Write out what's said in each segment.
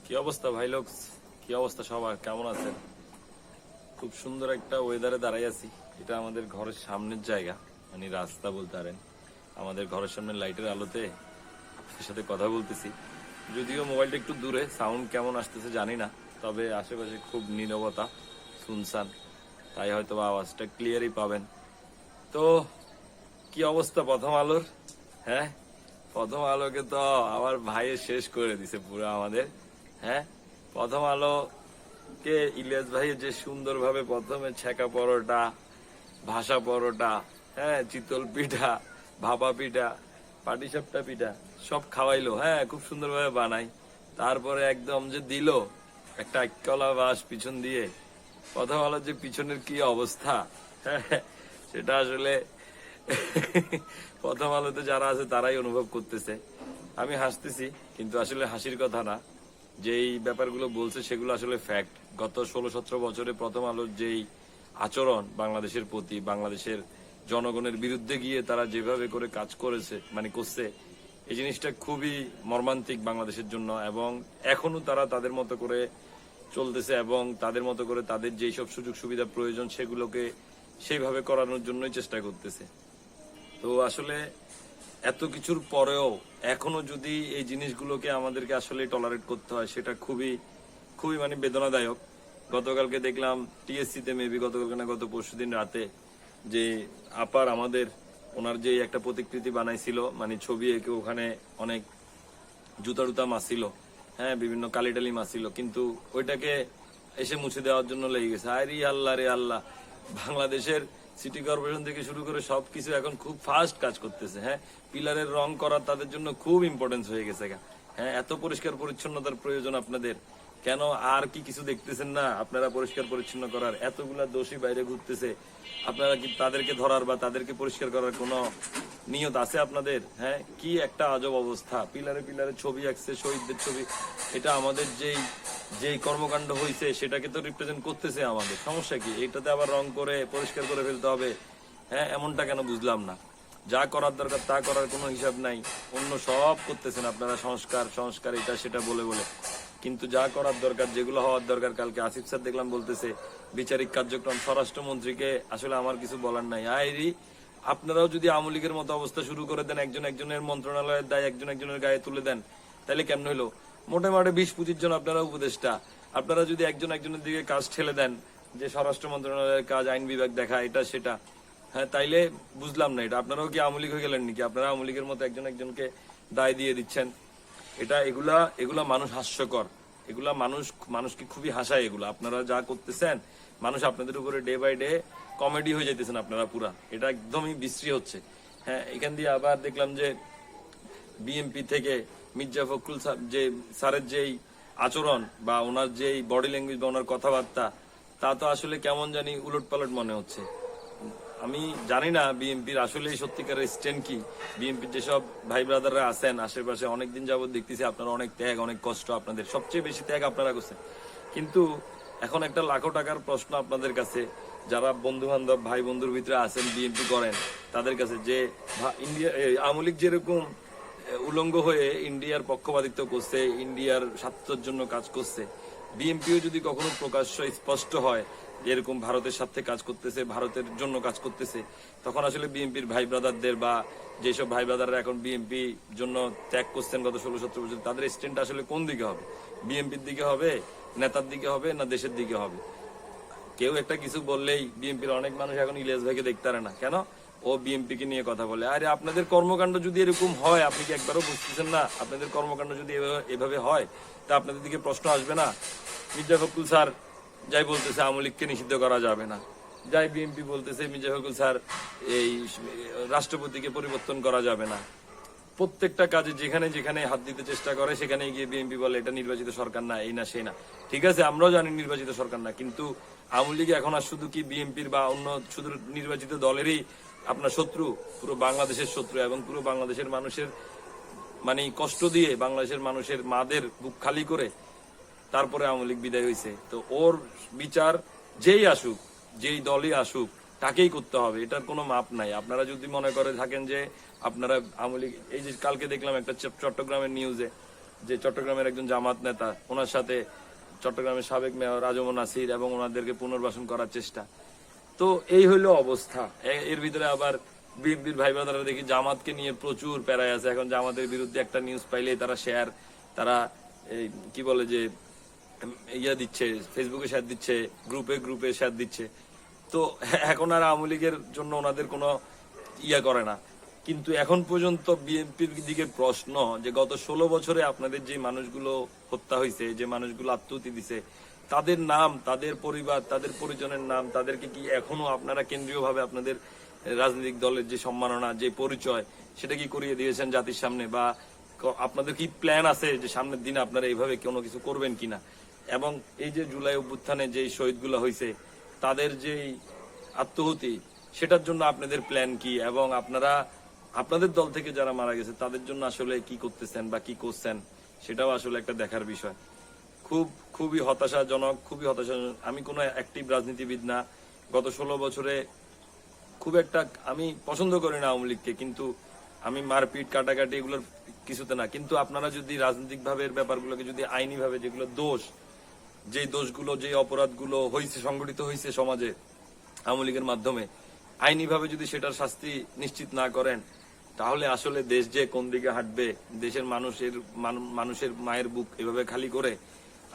কি অবস্থা ভাই লোক? কি অবস্থা সবার? কেমন আছেন? খুব সুন্দর একটা ওয়েদারে দাঁড়াই আছি। এটা আমাদের ঘরের সামনের জায়গা, মানে রাস্তা বলতে পারেন। আমাদের ঘরের সামনে লাইটের আলোতে আপনার সাথে কথা বলতেছি। যদিও মোবাইলটা একটু দূরে, সাউন্ড কেমন আসতেছে জানি না, তবে আশেপাশে খুব নীরবতা, শুনশান, তাই হয়তো আওয়াজটা ক্লিয়ারই পাবেন। তো কি অবস্থা প্রথম আলোর? হ্যাঁ, প্রথম আলোকে তো আমার ভাইয়ে শেষ করে দিছে পুরো আমাদের। হ্যাঁ, প্রথম আলো কে ইলিয়াস ভাই যে সুন্দরভাবে প্রথমে ছেঁকা পরোটা, ভাসা পরোটা, হ্যাঁ, চিতল পিঠা, ভাপা পিঠা, পাটিসাপটা পিঠা সব খাওয়াইলো। হ্যাঁ, খুব সুন্দরভাবে বানাই। তারপরে একদম যে দিল একটা কলা বাস পিছন দিয়ে, প্রথম আলোর যে পিছনের কি অবস্থা, হ্যাঁ, সেটা আসলে প্রথম আলোতে যারা আছে তারাই অনুভব করতেছে। আমি হাসতেছি, কিন্তু আসলে হাসির কথা না। যেই ব্যাপারগুলো বলছে সেগুলো আসলে ফ্যাক্ট। গত 16-17 বছরে প্রথম আলোর যেই আচরণ বাংলাদেশের প্রতি, বাংলাদেশের জনগণের বিরুদ্ধে গিয়ে তারা যেভাবে করে কাজ করেছে, মানে করছে, এই জিনিসটা খুবই মর্মান্তিক বাংলাদেশের জন্য। এবং এখনো তারা তাদের মতো করে চলতেছে এবং তাদের মতো করে তাদের যেই সব সুযোগ সুবিধা প্রয়োজন সেগুলোকে সেইভাবে করানোর জন্যই চেষ্টা করতেছে। তো আসলে এত কিছুর পরেও এখনো যদি এই জিনিসগুলোকে আমাদেরকে আসলে টলারেট করতে হয়, সেটা খুবই খুবই মানে বেদনাদায়ক। গতকালকে দেখলাম টিএসসি তে, মেবি গতকালকে না গত পরশুদিন রাতে, যে আপার আমাদের ওনার যে একটা প্রতিকৃতি বানাইছিল, মানে ছবি এঁকে ওখানে অনেক জুতা টুতা মাছিল, হ্যাঁ, বিভিন্ন কালিটালি মাছিল, কিন্তু ওইটাকে এসে মুছে দেওয়ার জন্য লেগে গেছে। আরে আল্লাহ রে আল্লাহ, বাংলাদেশের সিটি কর্পোরেশন থেকে শুরু করে সবকিছু এখন খুব ফাস্ট কাজ করতেছে। হ্যাঁ, পিলারের রং করা তাদের জন্য খুব ইম্পর্টেন্স হয়ে গেছে। হ্যাঁ, এত পরিষ্কার পরিচ্ছন্নতার প্রয়োজন আপনাদের, কেন আর কি কিছু দেখতেছেন না আপনারা পরিষ্কার পরিচ্ছন্ন করার? এতগুলা দোষী বাইরে ঘুরতেছে, আপনারা কি তাদেরকে ধরার বা তাদেরকে পরিষ্কার করার কোনো নিয়ত আছে আপনাদের? হ্যাঁ, কি একটা আজব অবস্থা। পিলারে পিলারে ছবি আঁকছে, শহীদদের ছবি। এটা আমাদের যেই যেই কর্মকাণ্ড হয়েছে সেটাকে তো রিপ্রেজেন্ট করতেছে আমাদের। সমস্যা কি? এটাতে আবার রং করে পরিষ্কার করে ফেলতে হবে? হ্যাঁ, এমনটা কেন বুঝলাম না। যা করার দরকার তা করার কোনো হিসাব নাই, অন্য সব করতেছেন আপনারা, সংস্কার সংস্কার এটা সেটা বলে বলে। কিন্তু যা করার দরকার, যেগুলো হওয়ার দরকার, কালকে আসিফ স্যার দেখলাম বলতেছে বিচারিক কার্যক্রম, স্বরাষ্ট্রমন্ত্রীকে আসলে আমার কিছু বলার নাই। আইরি, আপনারাও যদি আওয়ামী লীগের মতো অবস্থা শুরু করে দেন, একজন একজনের মন্ত্রণালয়ের দায় একজন একজনের গায়ে তুলে দেন, তাহলে কেমন হইলো? মোটামুটি 20-25 জন আপনারা উপদেষ্টা, আপনারা যদি একজন একজনের দিকে কাজ ঠেলে দেন, যে স্বরাষ্ট্র মন্ত্রণালয়ের কাজ আইন বিভাগ দেখা, এটা সেটা, হ্যাঁ, তাইলে বুঝলাম না, এটা আপনারাও কি আওয়ামী লীগ হয়ে গেলেন নাকি? আপনারা আওয়ামী লীগের মতো একজন একজনকে দায় দিয়ে দিচ্ছেন। এটা এগুলা এগুলা মানুষ হাস্যকর, এগুলা মানুষকে খুবই হাসায়। এগুলা আপনারা যা করতেছেন, মানুষ আপনাদের উপরে ডে বাই ডে কমেডি হয়ে যাইতেছেন আপনারা পুরা। এটা একদমই বিশ্রী হচ্ছে। হ্যাঁ, এখান দিয়ে আবার দেখলাম যে বিএনপি থেকে মির্জা ফখরুল যে স্যারের যেই আচরণ বা ওনার যেই বডি ল্যাঙ্গুয়েজ বা ওনার কথাবার্তা, তা তো আসলে কেমন জানি উলটপালট মনে হচ্ছে। আমি জানি না বিএনপির আসলে সত্যিকারের স্ট্যান্ড কি। বিএনপির যেসব ভাই ব্রাদাররা আছেন আশেপাশে, অনেকদিন যাবত দেখতেছি আপনারা অনেক ত্যাগ, অনেক কষ্ট, আপনাদের সবচেয়ে বেশি ত্যাগ আপনারা করছেন। কিন্তু এখন একটা লাখো টাকার প্রশ্ন আপনাদের কাছে, যারা বন্ধু বান্ধব ভাই বন্ধুর ভিতরে আছেন বিএনপি করেন, তাদের কাছে, যে ইন্ডিয়া আওয়ামী লীগ যেরকম উলঙ্গ হয়ে ইন্ডিয়ার পক্ষপাতিত্ব করছে, ইন্ডিয়ার স্বার্থের জন্য কাজ করছে, বিএনপিও যদি কখনো প্রকাশ্য স্পষ্ট হয় এরকম ভারতের সাথে কাজ করতেছে, ভারতের জন্য কাজ করতেছে, তখন আসলে বিএনপির ভাই ব্রাদারদের বা যেসব ভাই ব্রাদাররা এখন বিএনপি জন্য ত্যাগ করছেন গত 16-17 বছর, তাদের স্ট্যান্ড আসলে কোন দিকে হবে? বিএনপির দিকে হবে, নেতার দিকে হবে, না দেশের দিকে হবে? কেউ একটা কিছু বললেই বিএনপির অনেক মানুষ এখন ইলিয়াস ভাইকে দেখতে পারে না, কেন? ও বিএনপি কে নিয়ে কথা বলে। আরে আপনাদের কর্মকাণ্ড যদি এরকম হয়, আপনি কি একবারও বুঝতেছেন না? আপনাদের কর্মকাণ্ড যদি এভাবে হয়, তা আপনাদের দিকে প্রশ্ন আসবে না? মির্জা ফখরুল স্যার যাই বলতেছে আওয়ামী লীগকে নিষিদ্ধ করা যাবে না, যাই বিএনপি বলতেছে মির্জা ফখরুল স্যার এই রাষ্ট্রপতিকে পরিবর্তন করা যাবে না। প্রত্যেকটা কাজে যেখানে যেখানে হাত দিতে চেষ্টা করে সেখানে গিয়ে বিএনপি বলে এটা নির্বাচিত সরকার না, এই না সেই না। ঠিক আছে, আমরাও জানি নির্বাচিত সরকার না, কিন্তু আওয়ামী লীগ এখন আর শুধু কি বিএনপির বা অন্য শুধু নির্বাচিত দলেরই আপনার শত্রু? পুরো বাংলাদেশের শত্রু, এবং পুরো বাংলাদেশের মানুষের মানে কষ্ট দিয়ে, বাংলাদেশের মানুষের মাদের বুক খালি করে তারপরে আওয়ামী লীগ বিদায় হয়েছে। তো ওর বিচার যেই আসুক, যেই দলই আসুক, তাকেই করতে হবে, এটার কোনো মাপ নাই। আপনারা যদি মনে করে থাকেন যে আপনারা আওয়ামী লীগ, এই যে কালকে দেখলাম একটা চট্টগ্রামের নিউজে যে চট্টগ্রামের একজন জামাত নেতা, ওনার সাথে চট্টগ্রামের সাবেক মেয়র আজম নাসির এবং ওনাদেরকে পুনর্বাসন করার চেষ্টা। তো এই হইলো অবস্থা। এর ভিতরে আবার বিএনপির ভাই ব্রাদাররা দেখি জামাতকে নিয়ে প্রচুর প্যারায় আছে। এখন জামাতের বিরুদ্ধে একটা নিউজ পাইলেই তারা শেয়ার, তারা কি বলে যে ইয়া দিচ্ছে, ফেসবুকে শেয়ার দিচ্ছে, গ্রুপে শেয়ার দিচ্ছে। তো এখন আর আওয়ামী লীগের জন্য ওনাদের কোনো ইয়া করে না। কিন্তু এখন পর্যন্ত বিএনপির দিকে প্রশ্ন যে গত 16 বছরে আপনাদের যে মানুষগুলো হত্যা হয়েছে, যে মানুষগুলো আত্মহত্যা দিছে, তাদের নাম, তাদের পরিবার, তাদের পরিজনের নাম, তাদেরকে কি এখনো আপনারা কেন্দ্রীয়ভাবে আপনাদের রাজনৈতিক দলের যে সম্মাননা, যে পরিচয়, সেটা কি করিয়ে দিয়েছেন জাতির সামনে? বা আপনাদের কি প্ল্যান আছে যে সামনের দিনে আপনারা এইভাবে কোনো কিছু করবেন কিনা? এবং এই যে জুলাই অভ্যুত্থানে যে শহীদগুলো হয়েছে, তাদের যে আত্মহতি, সেটার জন্য আপনাদের প্ল্যান কি? এবং আপনারা আপনাদের দল থেকে যারা মারা গেছে তাদের জন্য আসলে কি করতেছেন বা কি করছেন, সেটাও আসলে একটা দেখার বিষয়। খুবই হতাশাজনক, খুবই হতাশাজনক। আমি কোনো অ্যাক্টিভ রাজনীতিবিদ না। গত 16 বছরে খুব একটা আমি পছন্দ করি না আওয়ামী লীগকে, কিন্তু আমি মারপিট কাটাকাটি এগুলোর কিছুতে না। কিন্তু আপনারা যদি রাজনৈতিক ভাবে ব্যাপারগুলোকে যদি আইনি ভাবে, যেগুলো দোষ, যেই দোষগুলো, যে অপরাধগুলো হয়েছে, সংগঠিত হয়েছে সমাজে আওয়ামী লীগের মাধ্যমে, আইনি ভাবে যদি সেটার শাস্তি নিশ্চিত না করেন, তাহলে আসলে দেশ যে কোন দিকে হাঁটবে, দেশের মানুষের মায়ের বুক এভাবে খালি করে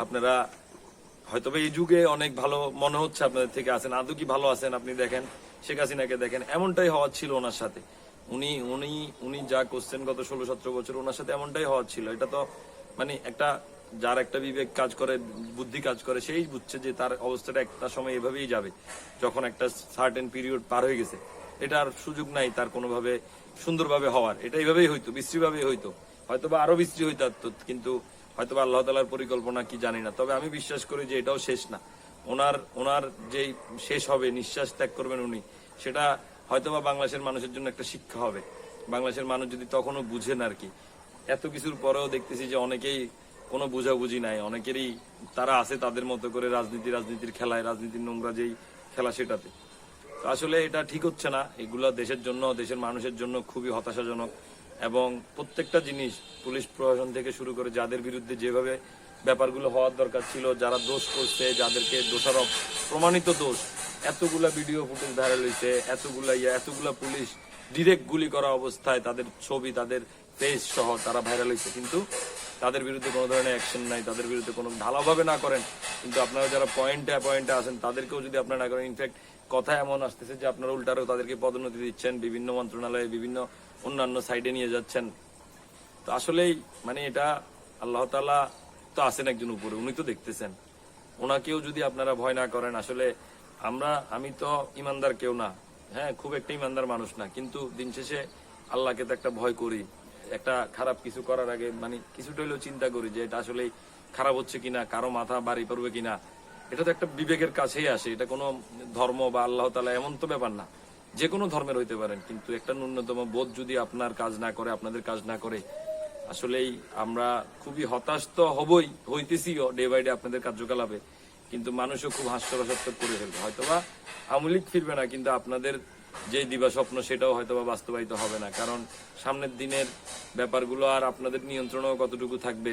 আপনারা হয়তো এই যুগে অনেক ভালো মনে হচ্ছে আপনাদের থেকে আছেন, আদৌ কি ভালো আছেন? আপনি দেখেন শেখ হাসিনাকে, দেখেন এমনটাই হওয়ার ছিল ওনার সাথে। উনি যা করছেন গত 16-17 বছর, ওনার সাথে এমনটাই হওয়ার ছিল। এটা তো মানে একটা, যার একটা বিবেক কাজ করে, বুদ্ধি কাজ করে, সেই বুঝছে যে তার অবস্থাটা একটা সময় এভাবেই যাবে। যখন একটা সার্টেন পিরিয়ড পার হয়ে গেছে, এটা আর সুযোগ নাই তার কোনোভাবে সুন্দরভাবে হওয়ার। এটা এইভাবেই হইতো, বিশ্রীভাবেই হইতো, হয়তোবা আরো বিশ্রী হইতো, কিন্তু হয়তোবা আল্লাহ তাআলার পরিকল্পনা কি জানি না। তবে আমি বিশ্বাস করি যে এটাও শেষ না। ওনার যেই শেষ হবে, নিঃশ্বাস ত্যাগ করবেন উনি, সেটা হয়তোবা বাংলাদেশের মানুষের জন্য একটা শিক্ষা হবে। বাংলাদেশের মানুষ যদি তখনও বুঝেন আর কি। এত কিছুর পরেও দেখতেছি যে অনেকেই কোনো বুঝাবুঝি নাই, অনেকেরই তারা আছে তাদের মতো করে রাজনীতির খেলায়, রাজনীতির নোংরা যেই খেলা সেটাতে। তো আসলে এটা ঠিক হচ্ছে না। এগুলো দেশের জন্য, দেশের মানুষের জন্য খুবই হতাশাজনক। এবং প্রত্যেকটা জিনিস, পুলিশ প্রশাসন থেকে শুরু করে যাদের বিরুদ্ধে যেভাবে ব্যাপারগুলো হওয়ার দরকার ছিল, যারা দোষ করছে, যাদেরকে দোষারোপ, প্রমাণিত দোষ, এতগুলা ভিডিও ফুটেজ ভাইরাল হয়েছে, এতগুলা পুলিশ ডিরেক্ট গুলি করা অবস্থায় তাদের ছবি, তাদের ফেস সহ তারা ভাইরাল হয়েছে, কিন্তু তাদের বিরুদ্ধে কোনো ধরনের অ্যাকশন নাই, তাদের বিরুদ্ধে কোনো ঢালাভাবে না করেন। কিন্তু আপনারা যারা পয়েন্টে আছেন তাদেরকেও যদি আপনারা না করেন, ইনফ্যাক্ট কথা এমন আসতেছে যে আপনারা উল্টারও তাদেরকে পদোন্নতি দিচ্ছেন, বিভিন্ন মন্ত্রণালয়ে, বিভিন্ন অন্যান্য সাইডে নিয়ে যাচ্ছেন। তো আসলেই মানে এটা আল্লাহ তাআলা তো আছেন একজন উপরে, উনি তো দেখতেছেন। ওনাকেও যদি আপনারা ভয় না করেন, আসলে আমি তো ইমানদার কেউ না, হ্যাঁ, খুব একটা ইমানদার মানুষ না, কিন্তু দিন শেষে আল্লাহকে তো একটা ভয় করি। একটা খারাপ কিছু করার আগে মানে কিছুটা হলেও চিন্তা করি যে এটা আসলে খারাপ হচ্ছে কিনা, কারো মাথা বাড়ি পড়বে কিনা। এটা তো একটা বিবেকের কাছেই আসে। এটা কোনো ধর্ম বা আল্লাহ তাআলা এমন তো ব্যাপার না। যে কোনো ধর্মের হইতে পারেন, কিন্তু একটা ন্যূনতম বোধ যদি আপনার কাজ না করে, আপনাদের কাজ না করে, আসলেই আমরা খুবই হতাশ তো হইতেছিও ডে বাই ডে আপনাদের কার্যকলাপে। কিন্তু মানুষও খুব হাস্যরসাত্মক করে ফেলবে। হয়তোবা আওয়ামী লীগ ফিরবে না, কিন্তু আপনাদের যে দিবা স্বপ্ন সেটাও হয়তোবা বাস্তবায়িত হবে না। কারণ সামনের দিনের ব্যাপারগুলো আর আপনাদের নিয়ন্ত্রণও কতটুকু থাকবে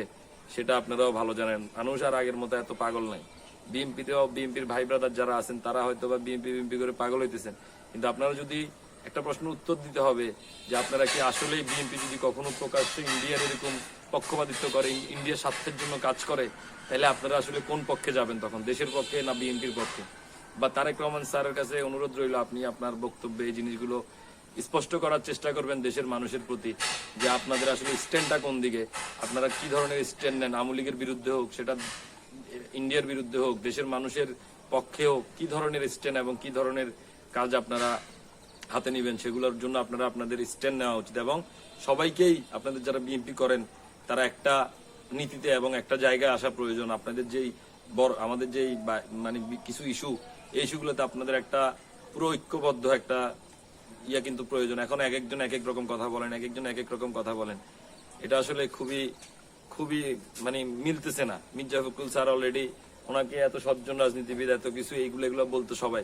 সেটা আপনারাও ভালো জানেন। মানুষ আর আগের মতো এত পাগল নাই। বিএনপির ভাই ব্রাদার যারা আছেন তারা হয়তোবা বিএনপি করে পাগল হইতেছেন, কিন্তু আপনারা যদি একটা প্রশ্নের উত্তর দিতে হবে যে আপনারা কি আসলে বিএনপি যদি কখনো প্রকাশ্যে ইন্ডিয়ার এরকম পক্ষপাতিত্ব করে, ইন্ডিয়ার স্বার্থের জন্য কাজ করে, তাহলে আপনারা আসলে কোন পক্ষে যাবেন তখন, দেশের পক্ষে না বিএনপির পক্ষে? বা তারেক রহমান স্যারের কাছে অনুরোধ রইল, আপনি আপনার বক্তব্যে এই জিনিসগুলো স্পষ্ট করার চেষ্টা করবেন দেশের মানুষের প্রতি, যে আপনাদের আসলে স্ট্যান্ডটা কোন দিকে, আপনারা কি ধরনের স্ট্যান্ড নেন। আওয়ামী লীগের বিরুদ্ধে হোক, সেটা ইন্ডিয়ার বিরুদ্ধে হোক, দেশের মানুষের পক্ষে হোক, কি ধরনের স্ট্যান্ড এবং কি ধরনের কাজ আপনারা হাতে নিবেন, সেগুলোর জন্য আপনারা আপনাদের স্ট্যান্ড নেওয়া উচিত। এবং সবাইকেই, আপনাদের যারা বিএনপি করেন তারা একটা নীতিতে এবং একটা জায়গায় আসা প্রয়োজন। আপনাদের আমাদের যেই মানে কিছু ইস্যু, এই ইস্যুগুলোতে আপনাদের একটা পুরো ঐক্যবদ্ধ একটা কিন্তু প্রয়োজন। এখন এক একজন এক এক রকম কথা বলেন, এক একজন এক এক রকম কথা বলেন। এটা আসলে খুবই মানে মিলতেছে না। মির্জা ফখরুল স্যার অলরেডি, ওনাকে এত সজ্জন রাজনীতিবিদ, এত কিছু এইগুলো বলতো সবাই,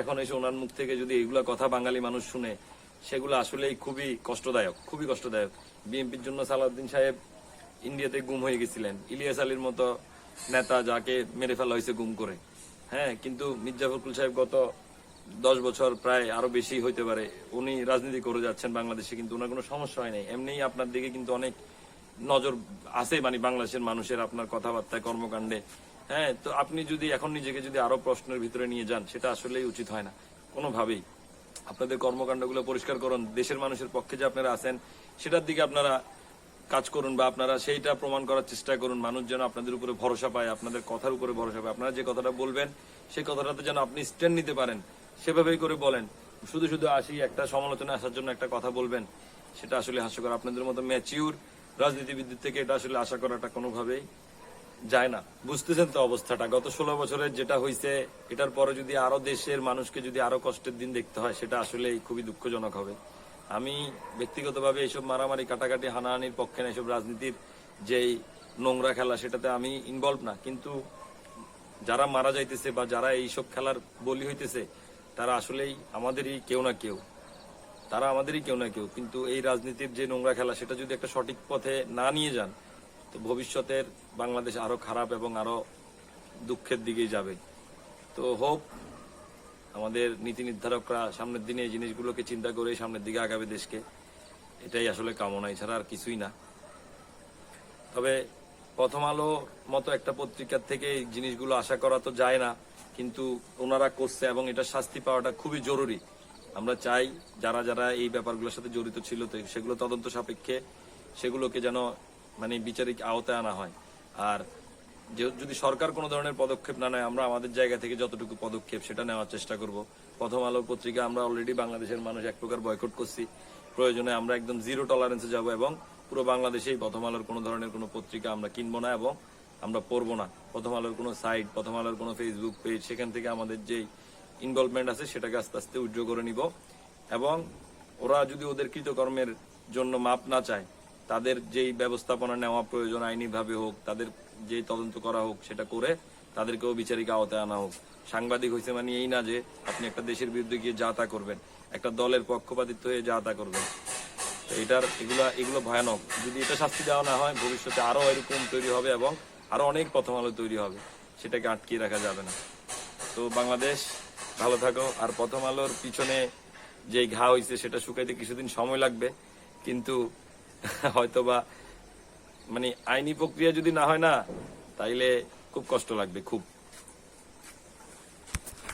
এখন এসে ওনার মুখ থেকে যদি এইগুলা কথা বাঙালি মানুষ শুনে, সেগুলো আসলেই খুবই কষ্টদায়ক। বিএনপির জন্য সালাউদ্দিন সাহেব ইন্ডিয়াতে গুম হয়ে গেছিলেন, ইলিয়াস আলীর মতো নেতা যাকে মেরে ফেলা হয়েছে গুম করে। হ্যাঁ, কিন্তু মির্জা ফখরুল সাহেব গত 10 বছর, প্রায় আরো বেশি হইতে পারে, উনি রাজনীতি করে যাচ্ছেন বাংলাদেশে, কিন্তু ওনার কোনো সমস্যা হয় নাই। এমনিই আপনার দিকে কিন্তু অনেক নজর আছে, মানে বাংলাদেশের মানুষের আপনার কথাবার্তায়, কর্মকাণ্ডে। হ্যাঁ, তো আপনি যদি এখন নিজেকে যদি আরো প্রশ্নের ভিতরে নিয়ে যান, সেটা আসলেই উচিত হয় না কোনোভাবেই। আপনাদের কর্মকাণ্ডগুলো পরিষ্কার করুন, দেশের মানুষের পক্ষে যে আপনারা আছেন সেটার দিকে আপনারা কাজ করুন, বা আপনারা সেইটা প্রমাণ করার চেষ্টা করুন। মানুষ যেন আপনাদের উপরে ভরসা পায়, আপনাদের কথার উপরে ভরসা পায়। আপনারা যে কথাটা বলবেন সেই কথাটাতে যেন আপনি স্ট্যান্ড নিতে পারেন, সেভাবেই করে বলেন। শুধু শুধু আসি একটা সমালোচনা আসার জন্য একটা কথা বলবেন, সেটা আসলে হাস্যকর। আপনাদের মতো ম্যাচিউর রাজনীতিবিদদের থেকে এটা আসলে আশা করাটা কোনোভাবেই যায় না। বুঝতেছেন তো অবস্থাটা, গত 16 বছরের যেটা হয়েছে, এটার পরে যদি আরো দেশের মানুষকে যদি আরো কষ্টের দিন দেখতে হয়, সেটা আসলে খুবই দুঃখজনক হবে। আমি ব্যক্তিগতভাবে এইসব মারামারি, কাটাকাটি, হানাহানির পক্ষে না। এইসব রাজনীতির যেই নোংরা খেলা, সেটাতে আমি ইনভলভ না। কিন্তু যারা মারা যাইতেছে বা যারা এইসব খেলার বলি হইতেছে, তারা আসলেই আমাদেরই কেউ না কেউ, তারা আমাদেরই কেউ না কেউ। কিন্তু এই রাজনীতির যে নোংরা খেলা, সেটা যদি একটা সঠিক পথে না নিয়ে যান, তো ভবিষ্যতের বাংলাদেশ আরো খারাপ এবং আরো দুঃখের দিকেই যাবে। তো হোপ আমাদের নীতি নির্ধারকরা সামনের দিনে এই জিনিসগুলোকে চিন্তা করে সামনের দিকে আগাবে দেশকে, এটাই আসলে কামনা, এছাড়া আর কিছুই না। তবে প্রথম আলো মতো একটা পত্রিকার থেকে এই জিনিসগুলো আশা করা তো যায় না, কিন্তু ওনারা করছে এবং এটা শাস্তি পাওয়াটা খুবই জরুরি। আমরা চাই যারা যারা এই ব্যাপারগুলোর সাথে জড়িত ছিল, তো সেগুলো তদন্ত সাপেক্ষে সেগুলোকে যেন মানে বিচারিক আওতায় আনা হয়। আর যদি সরকার কোনো ধরনের পদক্ষেপ না নেয়, আমরা আমাদের জায়গা থেকে যতটুকু পদক্ষেপ সেটা নেওয়ার চেষ্টা করব। প্রথম আলো পত্রিকা আমরা অলরেডি বাংলাদেশের মানুষ এক প্রকার বয়কট করছি। প্রয়োজনে আমরা একদম জিরো টলারেন্সে যাব এবং পুরো বাংলাদেশেই প্রথম আলোর কোনো ধরনের কোনো পত্রিকা আমরা কিনবো না এবং আমরা পড়বো না। প্রথম আলোর কোনো সাইট, প্রথম আলোর কোনো ফেসবুক পেজ, সেখান থেকে আমাদের যেই ইনভলভমেন্ট আছে সেটাকে আস্তে আস্তে উইথড্র করে নিব। এবং ওরা যদি ওদের কৃতকর্মের জন্য মাপ না চায়, তাদের যেই ব্যবস্থাপনা নেওয়া প্রয়োজন আইনিভাবে হোক, তাদের যে তদন্ত করা হোক, সেটা করে তাদেরকেও বিচারিক আওতায় আনা হোক। সাংবাদিক হয়েছে মানে এই না যে আপনি একটা দেশের বিরুদ্ধে গিয়ে যা তা করবেন, একটা দলের পক্ষপাতিত্ব হয়ে যা তা করবেন। তো এগুলো ভয়ানক। যদি এটা শাস্তি দেওয়া না হয়, ভবিষ্যতে আরো এরকম তৈরি হবে এবং আরো অনেক প্রথম আলো তৈরি হবে, সেটাকে আটকিয়ে রাখা যাবে না। তো বাংলাদেশ ভালো থাকো। আর প্রথম আলোর পিছনে যে ঘা হয়েছে সেটা শুকাইতে কিছুদিন সময় লাগবে, কিন্তু হয়তোবা মানে আইনি প্রক্রিয়া যদি না হয় না, তাইলে খুব কষ্ট লাগবে, খুব।